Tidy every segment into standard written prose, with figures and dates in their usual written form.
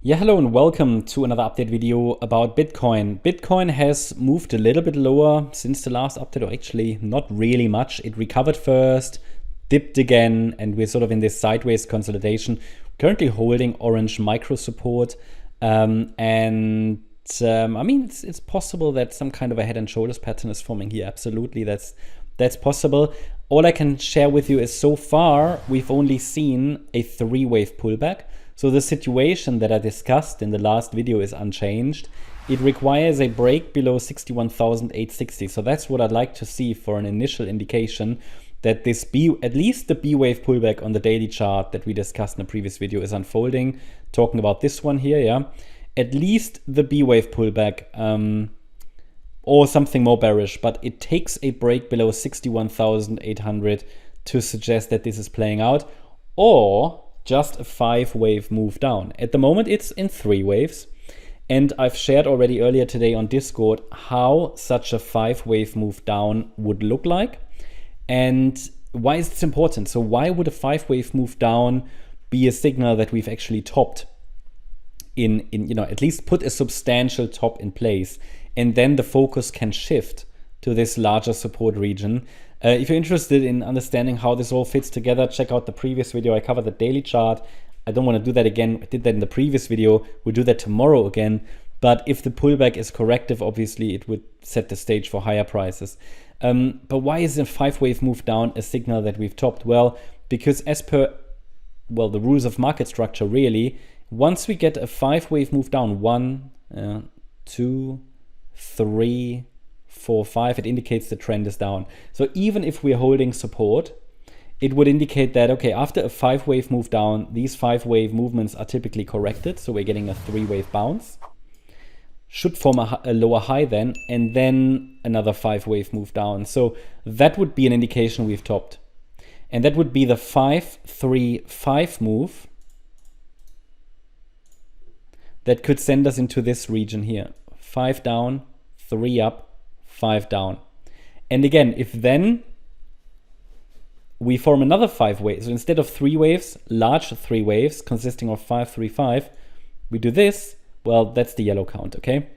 Yeah, hello and welcome to another update video about Bitcoin. Bitcoin has moved a little bit lower since the last update, or actually not really much. It recovered first, dipped again, and we're sort of in this sideways consolidation. Currently holding orange micro support. I mean, it's possible that some kind of a head and shoulders pattern is forming here. Absolutely, that's possible. All I can share with you is so far, we've only seen a 3-wave pullback. So the situation that I discussed in the last video is unchanged. It requires a break below 61,860. So that's what I'd like to see for an initial indication that this at least the B-wave pullback on the daily chart that we discussed in the previous video is unfolding. Talking about this one here, yeah. At least the B-wave pullback or something more bearish, but it takes a break below 61,800 to suggest that this is playing out, or just a 5-wave move down. At the moment, it's in 3 waves. And I've shared already earlier today on Discord how such a 5-wave move down would look like and why is this important. So why would a 5-wave move down be a signal that we've actually topped in at least put a substantial top in place, and then the focus can shift to this larger support region. If you're interested in understanding how this all fits together, check out the previous video. I covered the daily chart. I don't want to do that again. I did that in the previous video. We'll do that tomorrow again. But if the pullback is corrective, obviously it would set the stage for higher prices. But why is a 5-wave move down a signal that we've topped? Well, because as per, the rules of market structure, really, once we get a 5-wave move down, 1, 2, 3, 4, 5, it indicates the trend is down. So even if we're holding support, it would indicate that, okay, after a 5-wave move down, these 5-wave movements are typically corrected. So we're getting a 3-wave bounce. Should form a lower high then, and then another 5-wave move down. So that would be an indication we've topped. And that would be the 5-3-5 move that could send us into this region here. 5 down, 3 up, 5 down. And again, if then we form another 5 waves, so instead of 3 waves, large 3 waves consisting of 5, 3, 5, we do this, well, that's the yellow count, okay?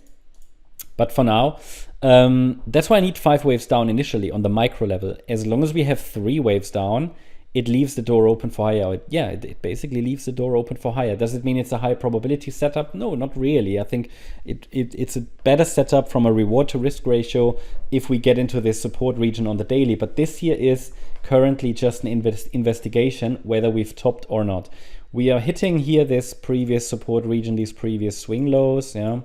But for now, that's why I need 5 waves down initially on the micro level. As long as we have 3 waves down, it leaves the door open for higher. It basically leaves the door open for higher. Does it mean it's a high probability setup? No, not really. I think it's a better setup from a reward to risk ratio if we get into this support region on the daily. But this here is currently just an investigation whether we've topped or not. We are hitting here this previous support region, these previous swing lows, yeah.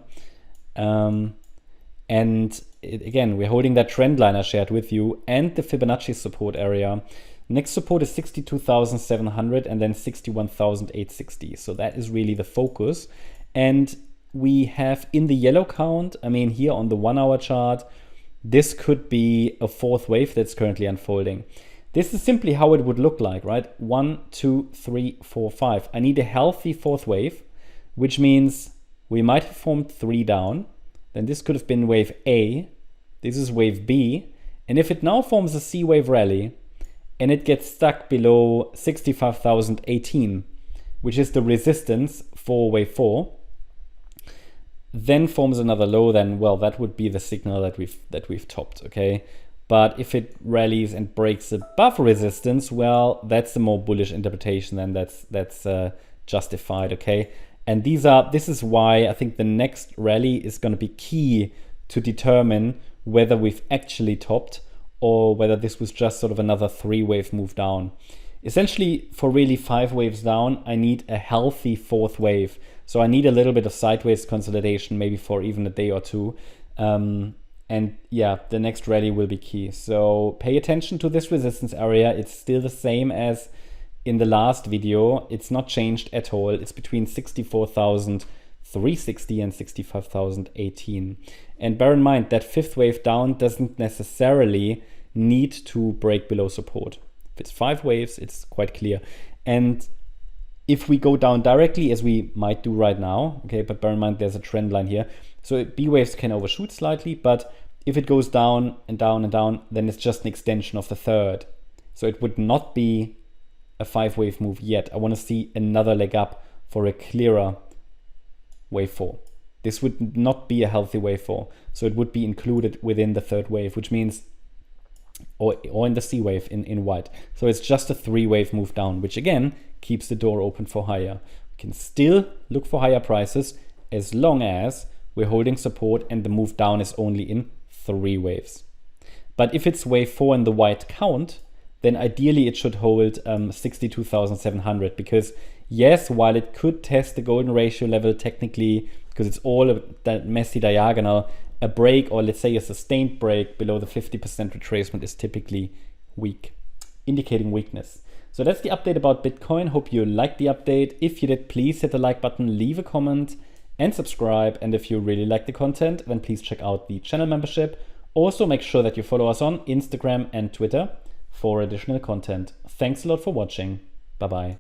Again, we're holding that trend line I shared with you and the Fibonacci support area. Next support is 62,700 and then 61,860. So that is really the focus. And we have in the yellow count, I mean, here on the 1-hour chart, this could be a 4th wave that's currently unfolding. This is simply how it would look like, right? 1, 2, 3, 4, 5. I need a healthy 4th wave, which means we might have formed 3 down. Then this could have been wave A. This is wave B. And if it now forms a C wave rally, and it gets stuck below 65,018, which is the resistance for wave 4, then forms another low, then, well, that would be the signal that we've topped, okay? But if it rallies and breaks above resistance, well, that's the more bullish interpretation, and that's justified, okay? And this is why I think the next rally is going to be key to determine whether we've actually topped or whether this was just sort of another 3-wave move down. Essentially, for really 5 waves down, I need a healthy 4th wave. So I need a little bit of sideways consolidation, maybe for even a day or two. And yeah, the next rally will be key. So pay attention to this resistance area. It's still the same as in the last video. It's not changed at all. It's between 64,360 and 65,018. And bear in mind that 5th wave down doesn't necessarily need to break below support. If it's 5 waves, it's quite clear. And if we go down directly, as we might do right now, okay, but bear in mind there's a trend line here. So B waves can overshoot slightly, but if it goes down and down and down, then it's just an extension of the 3rd. So it would not be a 5-wave move yet. I want to see another leg up for a clearer wave 4. This would not be a healthy wave 4. So it would be included within the third wave, which means, or in the C wave in white. So it's just a 3-wave move down, which again keeps the door open for higher. We can still look for higher prices as long as we're holding support and the move down is only in 3 waves. But if it's wave 4 in the white count, then ideally it should hold 62,700, because yes, while it could test the golden ratio level technically, because it's all that messy diagonal, a break, or let's say a sustained break below the 50% retracement is typically weak, indicating weakness. So that's the update about Bitcoin. Hope you liked the update. If you did, please hit the like button, leave a comment and subscribe. And if you really like the content, then please check out the channel membership. Also make sure that you follow us on Instagram and Twitter for additional content. Thanks a lot for watching. Bye-bye.